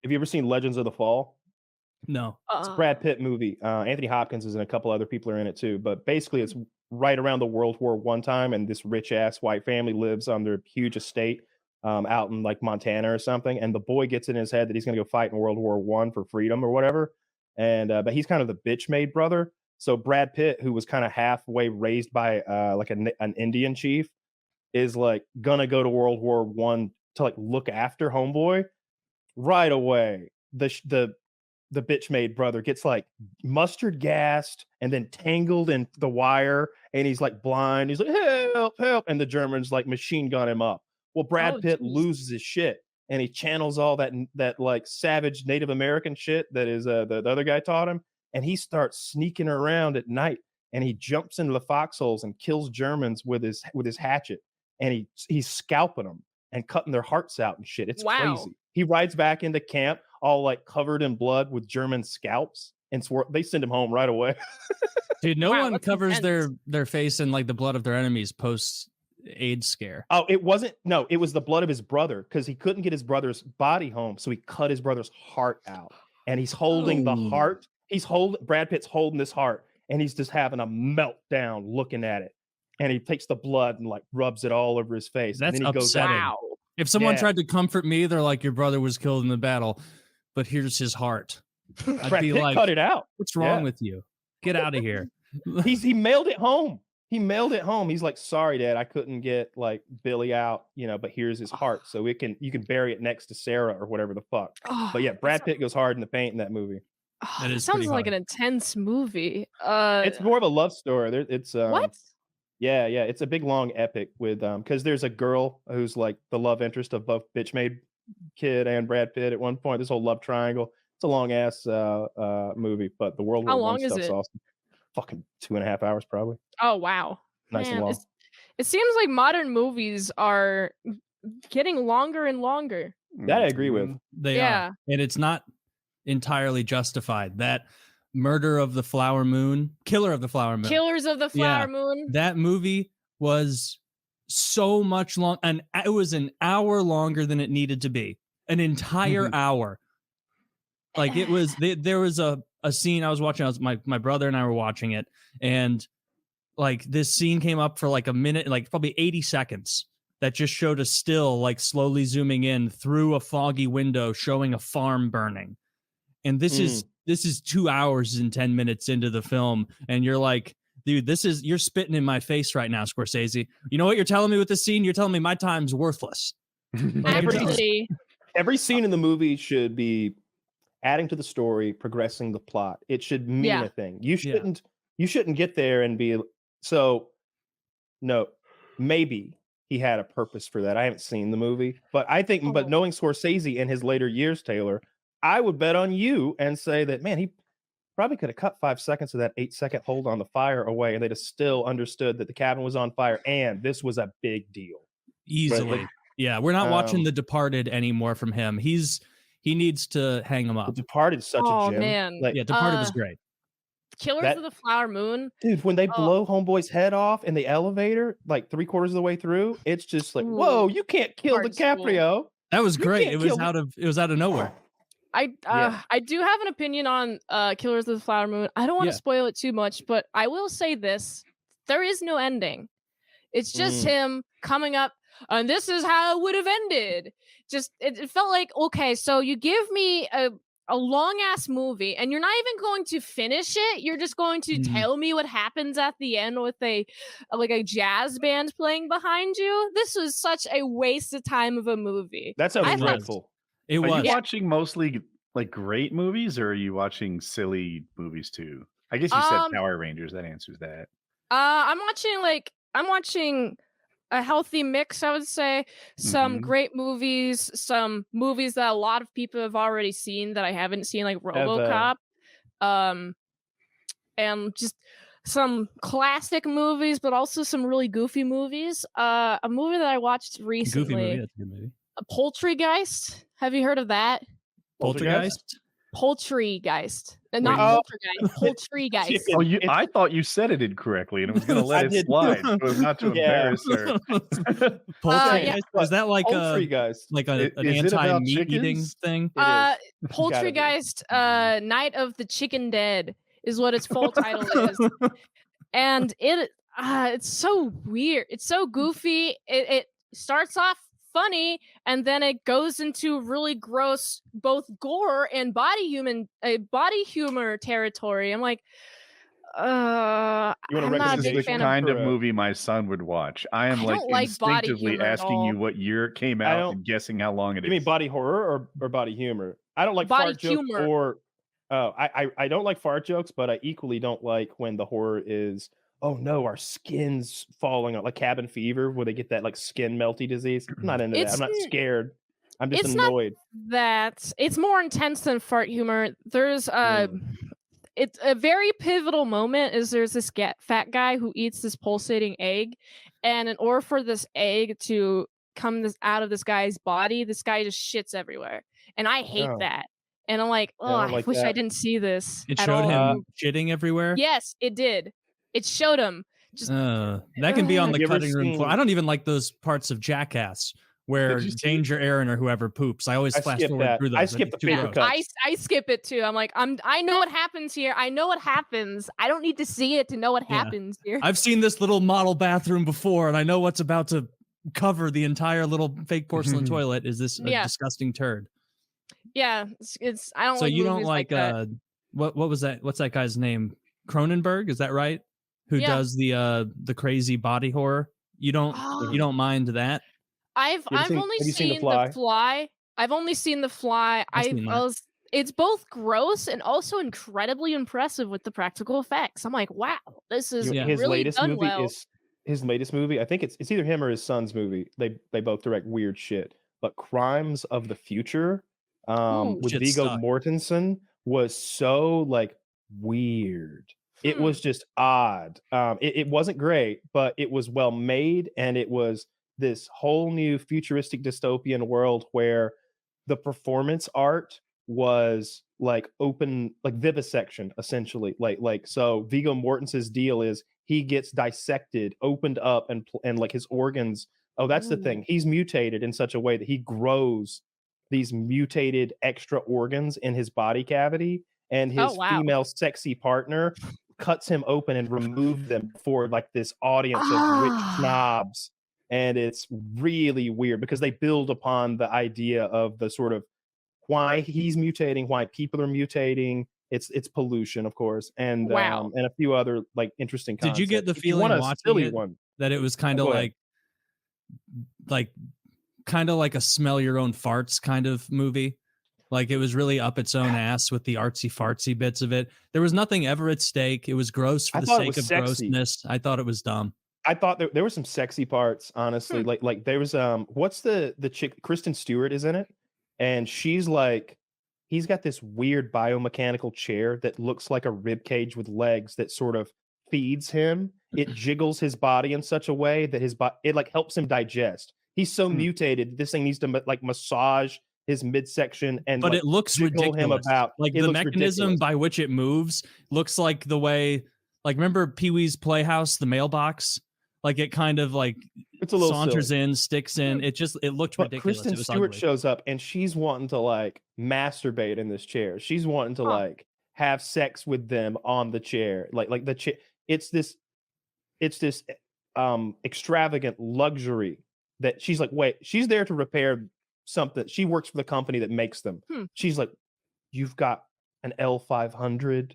Have you ever seen Legends of the Fall? No. It's a Brad Pitt movie. Anthony Hopkins is and a couple other people are in it too. But basically, it's right around the World War One time, and this rich ass white family lives on their huge estate out in like Montana or something. And the boy gets in his head that he's going to go fight in World War One for freedom or whatever. And but he's kind of the bitch made brother. So Brad Pitt, who was kind of halfway raised by like an Indian chief, is like gonna go to World War One to like look after homeboy right away. The bitch made brother gets like mustard gassed and then tangled in the wire, and he's like blind. He's like, help, help. And the Germans like machine gun him up. Well, Brad Oh, Pitt jeez. loses his shit and he channels all that like savage Native American shit that is the other guy taught him. And he starts sneaking around at night and he jumps into the foxholes and kills Germans with his hatchet. And he's scalping them and cutting their hearts out and shit. It's Wow. crazy. He rides back into camp all like covered in blood with German scalps, and they send him home right away. Dude, no Wow, one that's covers intense. their face in like the blood of their enemies post AIDS scare. Oh, it wasn't. No, it was the blood of his brother because he couldn't get his brother's body home, so he cut his brother's heart out, and he's holding the heart. Brad Pitt's holding this heart, and he's just having a meltdown looking at it. And he takes the blood and like rubs it all over his face. That's and then he upsetting. Wow. If someone Yeah. tried to comfort me, they're like, your brother was killed in the battle, but here's his heart. I'd Brad be Pitt like, cut it out. what's wrong Yeah. with you? Get out of here. He mailed it home. He mailed it home. He's like, sorry, Dad, I couldn't get like Billy out, but here's his heart. So you can bury it next to Sarah or whatever the fuck. Oh, But yeah, Brad Pitt goes hard in the paint in that movie. That is sounds pretty like hard. an intense movie. It's more of a love story. It's What? Yeah, it's a big long epic with because there's a girl who's like the love interest of both bitch made kid and Brad Pitt at one point. This whole love triangle. It's a long ass movie, but the World How War One long is stuff's it? awesome. Fucking 2.5 hours probably. Oh, wow. Nice and Man, long. it seems like modern movies are getting longer and longer. That I agree with. They Yeah. are. And it's not entirely justified. That Murder of the Flower Moon, Killer of the Flower Moon. Killers of the Flower Yeah. Moon. That movie was so much long, and it was an hour longer than it needed to be. An entire hour. Like it was. There was a scene I was watching. My brother and I were watching it, and like this scene came up for like a minute, like probably 80 seconds. That just showed a still, like slowly zooming in through a foggy window, showing a farm burning. And this is 2 hours and 10 minutes into the film, and you're like, dude, you're spitting in my face right now, Scorsese. You know what you're telling me with this scene? You're telling me my time's worthless. Like, Actually, Every scene in the movie should be adding to the story, progressing the plot. It should mean a thing. You shouldn't get there and be so. No, maybe he had a purpose for that. I haven't seen the movie, but I think, but knowing Scorsese in his later years, Taylor, I would bet on you and say that, man, he probably could have cut 5 seconds of that 8-second hold on the fire away, and they'd have still understood that the cabin was on fire and this was a big deal. easily. Right? Yeah, we're not watching The Departed anymore from him. He needs to hang him The up. Departed is such a gem. man. Like, Yeah, Departed was great. Killers of the Flower Moon. dude, when they blow Homeboy's head off in the elevator, like 3/4 of the way through, it's just like, whoa, you can't kill DiCaprio. That was great. It was kill out of nowhere. I do have an opinion on Killers of the Flower Moon. I don't want to spoil it too much, but I will say this. There is no ending. It's just him coming up, and this is how it would have ended. Just it felt like, okay, so you give me a long ass movie and you're not even going to finish it. You're just going to tell me what happens at the end with a jazz band playing behind you. This was such a waste of time of a movie. That sounds dreadful. It was. Are you watching mostly like great movies, or are you watching silly movies too? I guess you said Power Rangers. That answers that. I'm watching a healthy mix, I would say. Some great movies, some movies that a lot of people have already seen that I haven't seen, like RoboCop. And just some classic movies, but also some really goofy movies. A movie that I watched recently. Goofy movie, that's a good movie. Poultrygeist. Have you heard of that? Poltergeist? Poultrygeist. Not poltergeist, poultrygeist. Oh, I thought you said it incorrectly, and it was going to let it slide, so as not to embarrass her. Poltergeist? Is that like Poultrygeist? an anti-meat eating thing? Poultrygeist, Night of the Chicken Dead is what its full title is, and it's so weird. It's so goofy. It starts off funny, and then it goes into really gross, both gore and body humor territory. I'm like, I'm not a this big is the fan kind of movie my son would watch. I am like instinctively asking you what year it came out and guessing how long it is. You mean body horror or body humor? I don't like body fart jokes humor. or I don't like fart jokes, but I equally don't like when the horror is, oh no, our skin's falling out, like cabin fever, where they get that like skin melty disease. I'm not into that. I'm not scared. I'm just annoyed. It's more intense than fart humor. There's it's a very pivotal moment. There's this fat guy who eats this pulsating egg, and in order for this egg to come out of this guy's body, this guy just shits everywhere, and I hate that. And I'm like, I wish I didn't see this. It showed him shitting everywhere. Yes, it did. It showed him. That can be on the cutting room floor. I don't even like those parts of Jackass where Danger Aaron or whoever poops. I always flash forward through those. I skip the paper cuts. I skip it too. I'm like, I know what happens here. I know what happens. I don't need to see it to know what happens here. I've seen this little model bathroom before, and I know what's about to cover the entire little fake porcelain toilet. Is this a disgusting turd? Yeah, it's I don't. So like you don't like what was that? What's that guy's name? Cronenberg, is that right? Who does the crazy body horror? You don't mind that? I've only seen the Fly. I've only seen the Fly. It's both gross and also incredibly impressive with the practical effects. I'm like, wow, this is his really latest done movie well. is his latest movie. I think it's either him or his son's movie. They both direct weird shit. But Crimes of the Future with Viggo Mortensen was so like weird. It was just odd. It wasn't great, but it was well made, and it was this whole new futuristic dystopian world where the performance art was like open, like vivisection, essentially. Like so, Viggo Mortensen's deal is he gets dissected, opened up, and like his organs. Oh, that's the thing. He's mutated in such a way that he grows these mutated extra organs in his body cavity, and his female sexy partner cuts him open and removes them for like this audience of rich snobs. And it's really weird because they build upon the idea of the sort of why he's mutating, why people are mutating. It's pollution, of course, and a few other like interesting concepts. Did you get the feeling watching it that it was kind of like a smell your own farts kind of movie? Like it was really up its own ass with the artsy fartsy bits of it. There was nothing ever at stake. It was gross for the sake of grossness. I thought it was dumb. I thought there were some sexy parts, honestly. Like there was what's the chick, Kristen Stewart is in it, and she's like, he's got this weird biomechanical chair that looks like a rib cage with legs that sort of feeds him. It jiggles his body in such a way that it like helps him digest. He's so mutated. This thing needs to like massage his midsection, and but it looks ridiculous. Him about like the mechanism by which it moves looks like the way, like remember Pee-wee's Playhouse, the mailbox? Like it kind of like it's a little saunters silly. in, sticks in. It looked ridiculous. Kristen Stewart shows up and she's wanting to like masturbate in this chair. She's wanting to like have sex with them on the chair. Like the chair. It's this extravagant luxury that she's like, wait, she's there to repair something. She works for the company that makes them. She's like, you've got an L500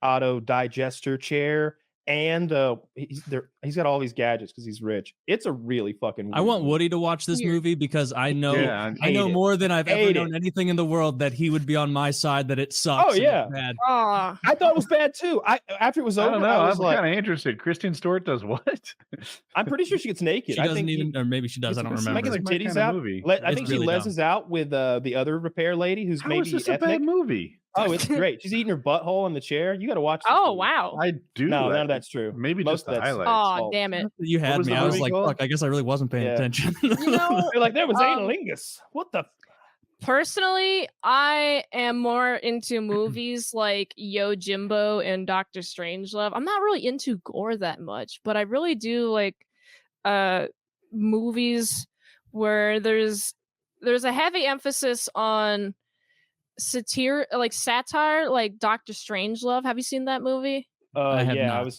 auto digester chair, and he's got all these gadgets because he's rich. It's a really fucking weird I want Woody to watch this movie because I know I know more than I've ever known anything in the world that he would be on my side that it sucks. Oh yeah, bad. I thought it was bad too. After it was over, I don't know. I was like, kind of interested. Kristen Stewart does what? I'm pretty sure she gets naked. She doesn't even, or maybe she does. I don't remember. Making her titties out. I think she lezzes out with the other repair lady who's maybe this a bad movie. Oh, it's great. She's eating her butthole in the chair. You got to watch this movie. Wow. I do. No, none of that's true. Maybe most just the highlights. Oh, damn it. You had me. I was like, fuck, I guess I really wasn't paying attention. You're like, there was analingus. What the? Personally, I am more into movies like Yo Jimbo and Doctor Strangelove. I'm not really into gore that much, but I really do like uh movies where there's a heavy emphasis on satire, like Doctor Strangelove. Have you seen that movie? I have Yeah,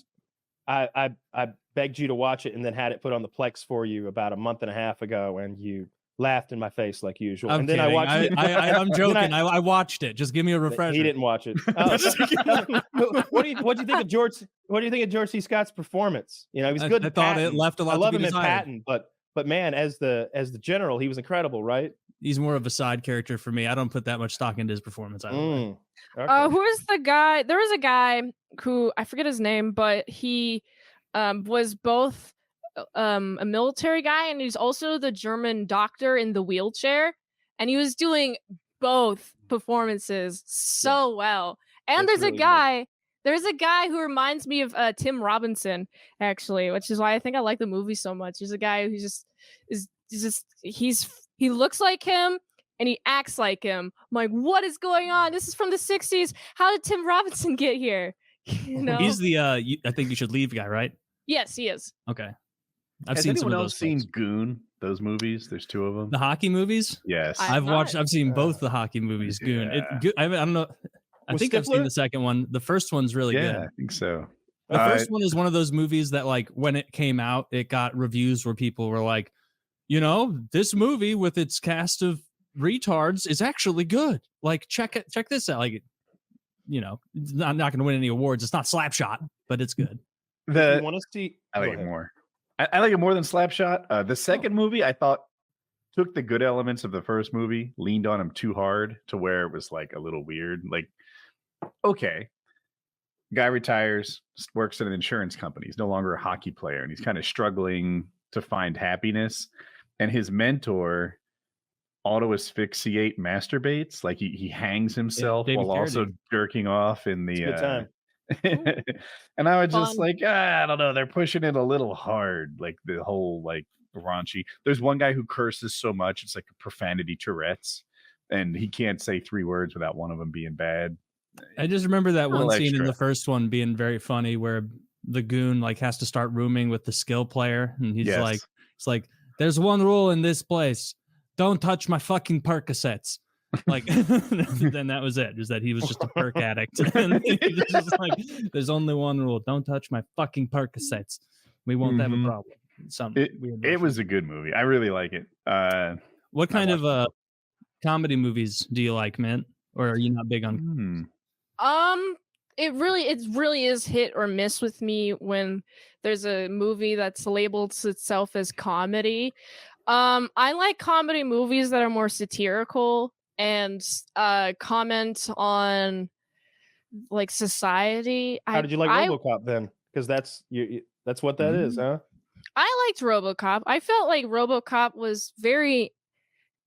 not. I begged you to watch it and then had it put on the Plex for you about a month and a half ago, and you laughed in my face like usual. I'm and then kidding. I watched it. I'm joking. I watched it. Just give me a refresher. He didn't watch it. What do you think of George? What do you think of George C. Scott's performance? You know, he was good. I thought it left a lot. I love to be him in desired. Patton, but man, as the general, he was incredible, right? He's more of a side character for me. I don't put that much stock into his performance. Either way. Okay. Who is the guy? There was a guy who I forget his name, but he was both a military guy and he's also the German doctor in the wheelchair, and he was doing both performances so well. And It's there's really a guy who reminds me of Tim Robinson, actually, which is why I think I like the movie so much. There's a guy who he looks like him and he acts like him. I'm like, what is going on? This is from the 60s. How did Tim Robinson get here? You know? He's the I think you should leave guy, right? Yes, he is. Okay. I've Has seen anyone some of else those seen films. Goon? Those movies? There's two of them. The hockey movies? Yes. I've seen both the hockey movies. Goon. Yeah. I don't know. I Was think I've seen Stifler? the second one. The first one's really Yeah, good. I think so. The first one is one of those movies that, like, when it came out, it got reviews where people were like, you know, this movie with its cast of retards is actually good. Like, check this out. Like, you know, it's not going to win any awards. It's not Slapshot, but it's good. If you want to see? I like Go it ahead. more. I like it more than Slapshot. The second movie, I thought, took the good elements of the first movie, leaned on them too hard to where it was like a little weird. Like, okay, guy retires, works at an insurance company. He's no longer a hockey player, and he's kind of struggling to find happiness. And his mentor auto asphyxiate masturbates, like he hangs himself David while also Carradine. jerking off in It's a good time. and I was just Fun. like, I don't know, they're pushing it a little hard, like the whole like raunchy. There's one guy who curses so much it's like a profanity Tourette's, and he can't say 3 words without one of them being bad. I just remember that A little one scene in extra. the first one being very funny where the goon like has to start rooming with the skill player, and he's like, it's like, there's one rule in this place: don't touch my fucking Percocets. Like, then that was it. Is that he was just a perk addict, and he was just like, there's only one rule: don't touch my fucking Percocets. We won't have a problem. It was a good movie. I really like it. What kind of comedy movies do you like, Mint? Or are you not big on? It really is hit or miss with me when there's a movie that's labeled itself as comedy. I like comedy movies that are more satirical and comment on like society. How did you like RoboCop then? Because that's what that is, huh? I liked RoboCop. I felt like RoboCop was very,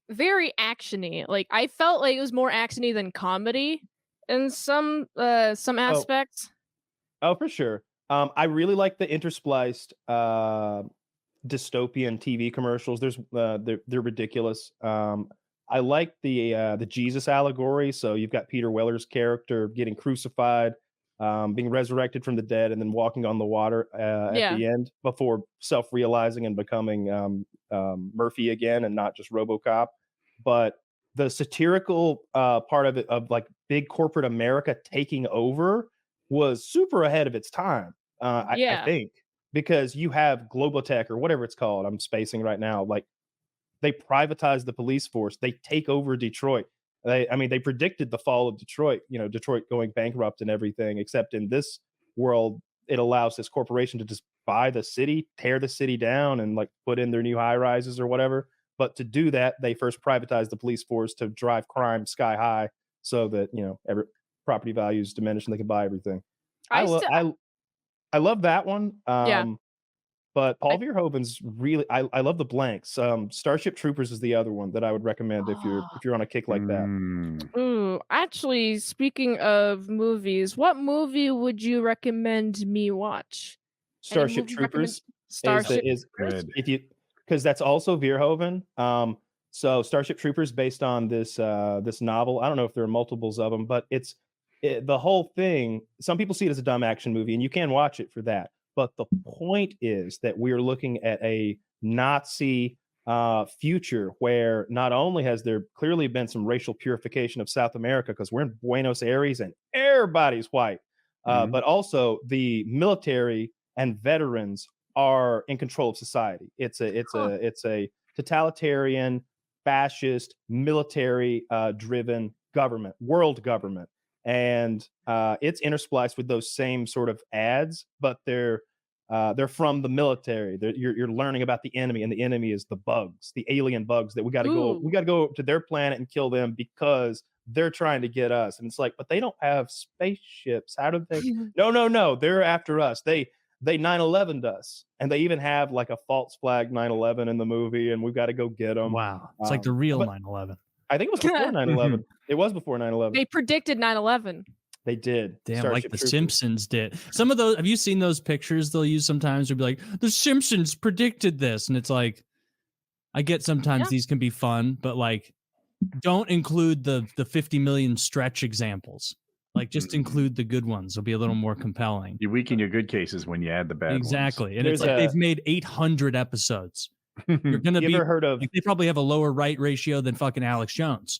very actiony. Like I felt like it was more actiony than comedy in some aspects. Oh, for sure. I really like the interspliced dystopian TV commercials. They're ridiculous. I like the Jesus allegory. So you've got Peter Weller's character getting crucified, being resurrected from the dead, and then walking on the water at the end before self-realizing and becoming Murphy again and not just RoboCop. But the satirical part of it, of like big corporate America taking over, was super ahead of its time. I think, because you have Globotech or whatever it's called. I'm spacing right now. Like, they privatize the police force. They take over Detroit. They predicted the fall of Detroit, Detroit going bankrupt and everything, except in this world, it allows this corporation to just buy the city, tear the city down, and like put in their new high rises or whatever. But to do that, they first privatize the police force to drive crime sky high so that, every property values diminish and they can buy everything. I love that one. But Paul Verhoeven's really, I love the blanks. Starship Troopers is the other one that I would recommend if you're on a kick like that. Ooh, actually, speaking of movies, what movie would you recommend me watch? Starship Troopers Starship is Troopers? because that's also Verhoeven. So Starship Troopers based on this this novel. I don't know if there are multiples of them, but the whole thing. Some people see it as a dumb action movie, and you can watch it for that. But the point is that we're looking at a Nazi future where not only has there clearly been some racial purification of South America because we're in Buenos Aires and everybody's white, but also the military and veterans are in control of society. It's a totalitarian, fascist, military driven government, world government, and it's interspliced with those same sort of ads, but they're from the military. You're learning about the enemy, and the enemy is the bugs, the alien bugs that we got to go. We got to go to their planet and kill them because they're trying to get us. And it's like, but they don't have spaceships. How do they? No. They're after us. They 9/11'd us, and they even have like a false flag 9/11 in the movie, and we've got to go get them. Wow, it's like the real 9/11. I think it was before 9/11. It was before 9/11. They predicted 9/11. They did. Damn, Starship like the Troopers. Simpsons did. Some of those, have you seen those pictures they'll use sometimes? They'll be like, the Simpsons predicted this. And it's like, I get sometimes these can be fun, but like, don't include the 50 million stretch examples. Like, just include the good ones. They'll be a little more compelling. You weaken your good cases when you add the bad ones. Exactly. And it's like they've made 800 episodes. You're going to be, heard of, like, they probably have a lower right ratio than fucking Alex Jones.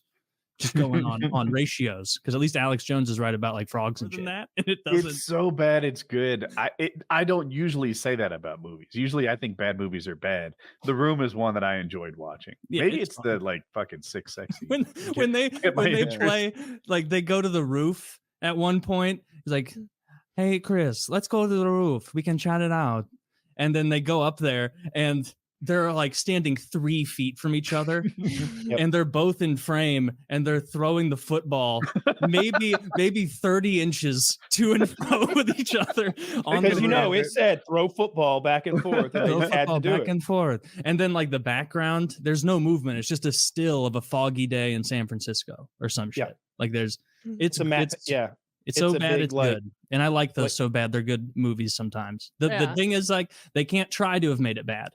Just going on ratios, because at least Alex Jones is right about like frogs and shit. That, and it doesn't. It's so bad it's good. I don't usually say that about movies. Usually I think bad movies are bad. The Room is one that I enjoyed watching. Yeah, maybe it's it's the like fucking Sick Sexy. when they play, like, they go to the roof at one point. He's like, hey Chris, let's go to the roof, we can chat it out. And then they go up there and they're like standing 3 feet from each other, and they're both in frame, and they're throwing the football maybe 30 inches to and fro with each other. Because it said throw football back and forth, and they had to do back and forth. And then like the background, there's no movement. It's just a still of a foggy day in San Francisco or some shit. Like it's so bad it's good. And I like those so bad they're good movies sometimes. The thing is, like, they can't try to have made it bad.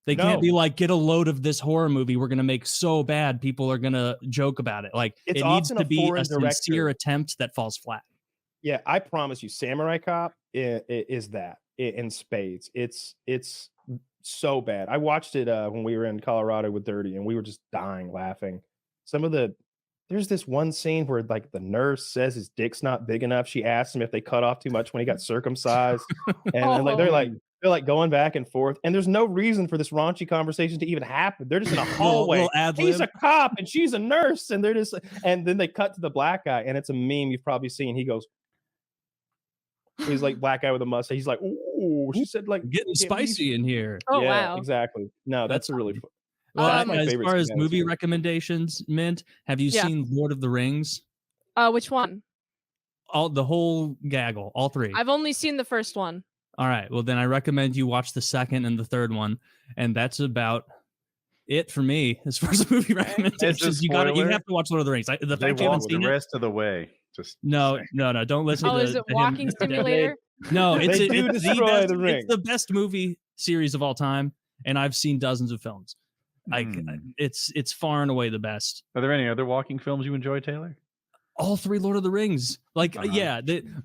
They can't be like, get a load of this horror movie we're going to make so bad people are going to joke about it. Like, it needs to be a sincere attempt that falls flat. Yeah, I promise you, Samurai Cop is that in spades. It's so bad. I watched it when we were in Colorado with Dirty, and we were just dying laughing. There's this one scene where like the nurse says his dick's not big enough. She asks him if they cut off too much when he got circumcised, and like they're like going back and forth, and there's no reason for this raunchy conversation to even happen. They're just in a hallway. He's a cop and she's a nurse, and they're just, and then they cut to the black guy, and it's a meme you've probably seen. He goes, he's like black guy with a mustache. He's like, ooh, she said, like, getting spicy in here. Oh, yeah, wow. exactly. No, that's a really fun. Well, as far as movie recommendations, Mint, have you seen Lord of the Rings? Which one? The whole gaggle, all 3. I've only seen the first one. All right. Well, then I recommend you watch the second and the third one, and that's about it for me as far as movie recommendations. You have to watch Lord of the Rings. The fact you haven't seen the rest of the way. Just no. Don't listen. Oh, is it Walking Simulator? No, it's the it's the best movie series of all time, and I've seen dozens of films. Like, it's far and away the best. Are there any other walking films you enjoy, Taylor? All 3 Lord of the Rings. Like,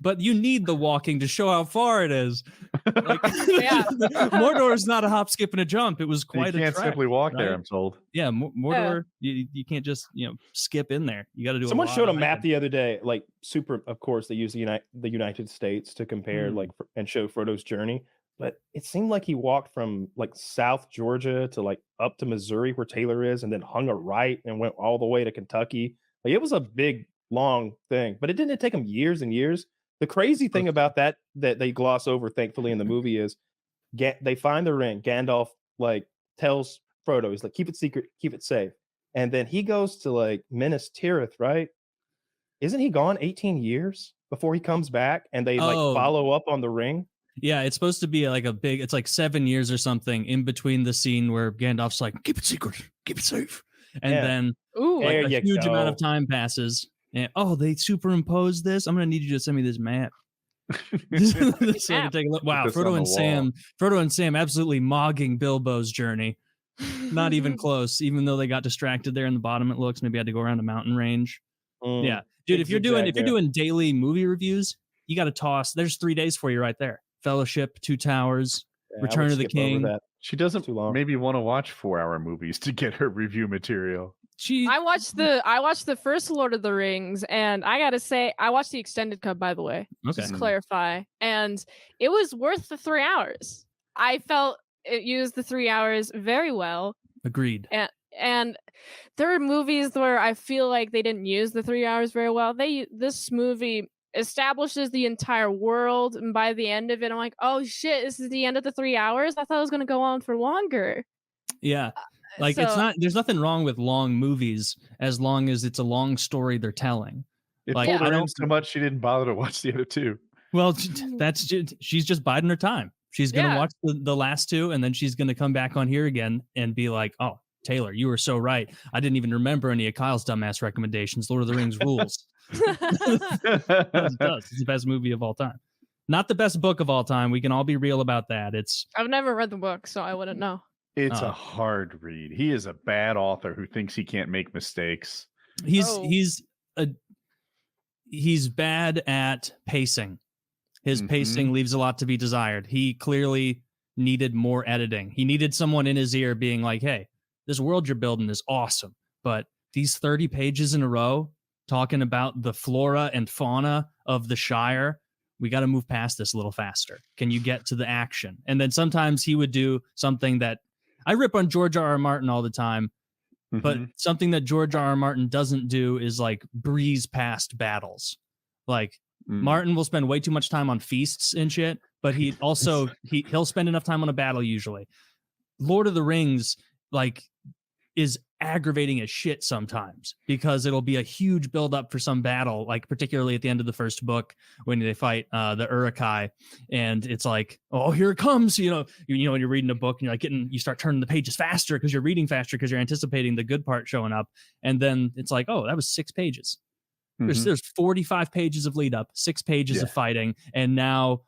but you need the walking to show how far it is. Like, Mordor is not a hop, skip, and a jump. It was quite a trek. You can't simply walk there, I'm told. Yeah, Mordor, you can't just, skip in there. You got to do Someone showed a map the other day, like, super, of course, they use the United States to compare, like, and show Frodo's journey. But it seemed like he walked from, like, South Georgia to, like, up to Missouri, where Taylor is, and then hung a right and went all the way to Kentucky. Like, it was a big, long thing, but it didn't take him years and years. The crazy thing about that they gloss over, thankfully, in the movie is they find the ring. Gandalf, like, tells Frodo, he's like, keep it secret, keep it safe. And then he goes to, like, Minas Tirith, right? Isn't he gone 18 years before he comes back, and they like follow up on the ring? Yeah, it's supposed to be like it's like 7 years or something in between the scene where Gandalf's like, keep it secret, keep it safe. And then like, a huge amount of time passes. And they superimposed this. I'm gonna need you to send me this map. So I can take a look. Wow, Frodo and Sam absolutely mogging Bilbo's journey. Not even close. Even though they got distracted there in the bottom, it looks maybe had to go around a mountain range. Yeah, dude. If you're doing daily movie reviews, you got to toss. There's 3 days for you right there. Fellowship, Two Towers, Return of the King. She doesn't too long. maybe want to watch 4-hour movies to get her review material. I watched the first Lord of the Rings, and I gotta say, I watched the extended cut, by the way. Okay. Just clarify. And it was worth the 3 hours. I felt it used the 3 hours very well. Agreed. And there are movies where I feel like they didn't use the 3 hours very well. This movie establishes the entire world, and by the end of it, I'm like, oh shit, this is the end of the 3 hours? I thought it was gonna go on for longer. Yeah. Like there's nothing wrong with long movies as long as it's a long story they're telling. It Like, pulled her in so much she didn't bother to watch the other two. Well, she's just biding her time. She's gonna watch the last two, and then she's gonna come back on here again and be like, "Oh, Taylor, you were so right. I didn't even remember any of Kyle's dumbass recommendations. Lord of the Rings rules." It does. It's the best movie of all time. Not the best book of all time. We can all be real about that. I've never read the book, so I wouldn't know. It's a hard read. He is a bad author who thinks he can't make mistakes. He's bad at pacing. His pacing leaves a lot to be desired. He clearly needed more editing. He needed someone in his ear being like, "Hey, this world you're building is awesome, but these 30 pages in a row talking about the flora and fauna of the Shire, we got to move past this a little faster. Can you get to the action?" And then sometimes he would do something that I rip on George R.R. Martin all the time, but something that George R.R. Martin doesn't do is like breeze past battles. Like Martin will spend way too much time on feasts and shit, but he'll spend enough time on a battle usually. Lord of the Rings is aggravating as shit sometimes because it'll be a huge build up for some battle, like particularly at the end of the first book when they fight the Uruk-hai, and it's like, oh, here it comes. You know, when you're reading a book and you're like you start turning the pages faster because you're reading faster because you're anticipating the good part showing up, and then it's like, oh, that was 6 pages. There's 45 pages of lead up, 6 pages of fighting, and now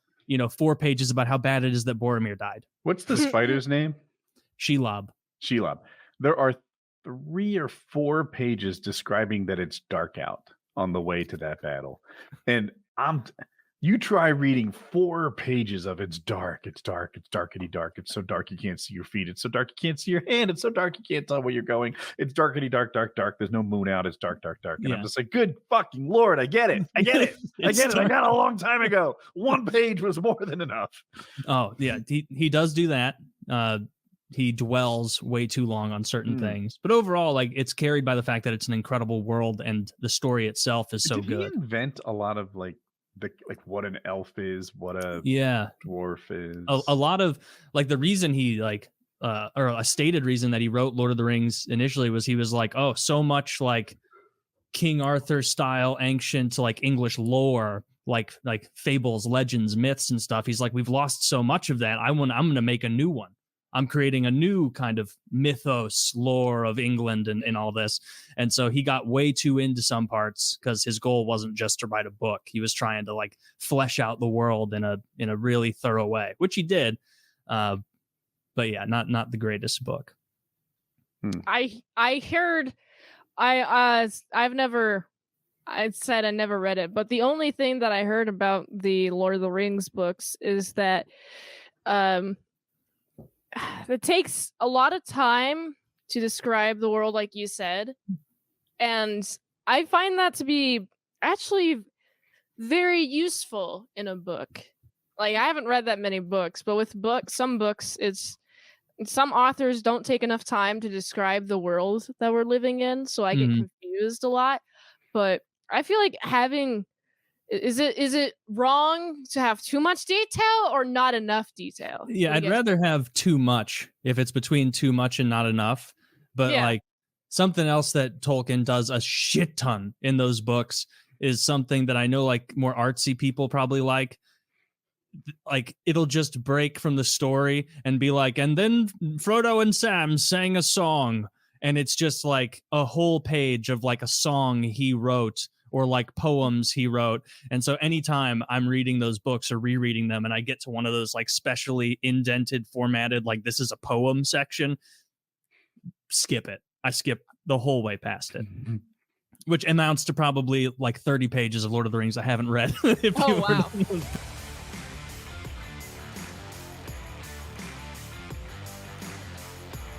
4 pages about how bad it is that Boromir died. What's the spider's name? Shelob. There are 3 or 4 pages describing that it's dark out on the way to that battle. And you try reading 4 pages of it's darkity dark. It's so dark you can't see your feet. It's so dark you can't see your hand. It's so dark you can't tell where you're going. It's darkity dark. There's no moon out. It's dark. And I'm just like, good fucking Lord, I get it. I got it a long time ago. 1 page was more than enough. Oh, yeah. He does do that. He dwells way too long on certain things, but overall, like, it's carried by the fact that it's an incredible world and the story itself is so good. Did he invent a lot of like what an elf is, what a dwarf is? A lot of like the reason he or a stated reason that he wrote Lord of the Rings initially was he was like, oh, so much like King Arthur style ancient like English lore, like fables, legends, myths, and stuff. He's like, we've lost so much of that. I'm going to make a new one. I'm creating a new kind of mythos lore of England and all this. And so he got way too into some parts because his goal wasn't just to write a book. He was trying to like flesh out the world in a really thorough way, which he did. But yeah, not the greatest book. I heard I said I never read it, but the only thing that I heard about the Lord of the Rings books is that it takes a lot of time to describe the world, like you said. And I find that to be actually very useful in a book. Like, I haven't read that many books, but with some books, some authors don't take enough time to describe the world that we're living in. So I get confused a lot. But I feel like is it wrong to have too much detail or not enough detail? Yeah, I'd rather have too much if it's between too much and not enough. But like something else that Tolkien does a shit ton in those books is something that I know like more artsy people probably like it'll just break from the story and be like, and then Frodo and Sam sang a song, and it's just like a whole page of like a song he wrote or like poems he wrote. And so anytime I'm reading those books or rereading them and I get to one of those like specially indented, formatted, like this is a poem section, skip it. I skip the whole way past it, which amounts to probably like 30 pages of Lord of the Rings I haven't read. Oh, wow.